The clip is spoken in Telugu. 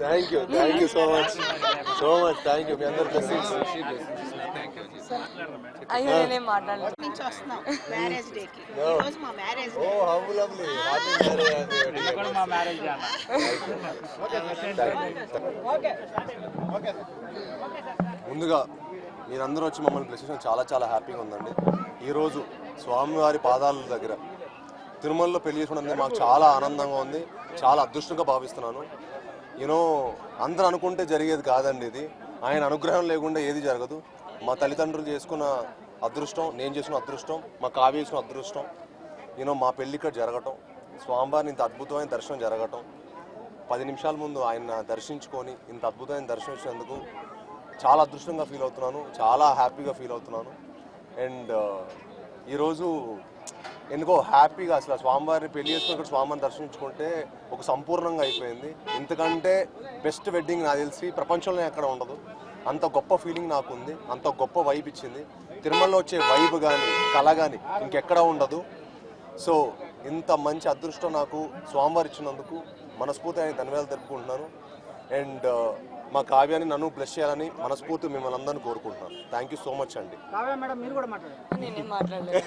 Thank you so much thank you. మీ అందరు బ్లెస్సింగ్స్. అయ్యో నేనేం మాట్లాడలేదు. నుంచి వస్తున్నాం మ్యారేజ్ డేకి. ఈ రోజు మా marriage day. Oh how lovely. Happy marriage. ముందుగా మీరందరూ వచ్చి మమ్మల్ని బ్లెస్ చేసిన చాలా చాలా హ్యాపీగా ఉందండి. ఈరోజు స్వామివారి పాదాల దగ్గర తిరుమలలో పెళ్లి చేసుకున్నందుకు మాకు చాలా ఆనందంగా ఉంది, చాలా అదృష్టంగా భావిస్తున్నాను. యూనో అందరూ అనుకుంటే జరిగేది కాదండి ఇది. ఆయన అనుగ్రహం లేకుండా ఏది జరగదు. మా తల్లిదండ్రులు చేసుకున్న అదృష్టం, నేను చేసుకున్న అదృష్టం, మా కావ్య చేసుకున్న అదృష్టం, యూనో మా పెళ్లి ఇక్కడ జరగటం, స్వామివారిని ఇంత అద్భుతమైన దర్శనం జరగటం, 10 నిమిషాల ముందు ఆయన దర్శించుకొని ఇంత అద్భుతమైన దర్శనం ఇచ్చినందుకు చాలా అదృష్టంగా ఫీల్ అవుతున్నాను, చాలా హ్యాపీగా ఫీల్ అవుతున్నాను. అండ్ ఈరోజు ఎందుకో హ్యాపీగా అసలు స్వామివారిని పెళ్లి చేసుకుని ఇక్కడ స్వామివారిని దర్శించుకుంటే ఒక సంపూర్ణంగా అయిపోయింది. ఇంతకంటే బెస్ట్ వెడ్డింగ్ నాకు తెలిసి ప్రపంచంలో ఎక్కడ ఉండదు. అంత గొప్ప ఫీలింగ్ నాకు ఉంది, అంత గొప్ప వైబ్ ఇచ్చింది. తిరుమలలో వచ్చే వైబ్ కానీ కళ కానీ ఇంకెక్కడ ఉండదు. సో ఇంత మంచి అదృష్టం నాకు స్వామివారు ఇచ్చినందుకు మనస్ఫూర్తి ఆయన ధన్యవాదాలు తెలుపుకుంటున్నాను. అండ్ మా కావ్యాన్ని నన్ను బ్లెస్ చేయాలని మనస్ఫూర్తి మిమ్మల్ని అందరినీ కోరుకుంటున్నాను. థ్యాంక్ యూ సో మచ్ అండి. నేనేం మాట్లాడలేదు.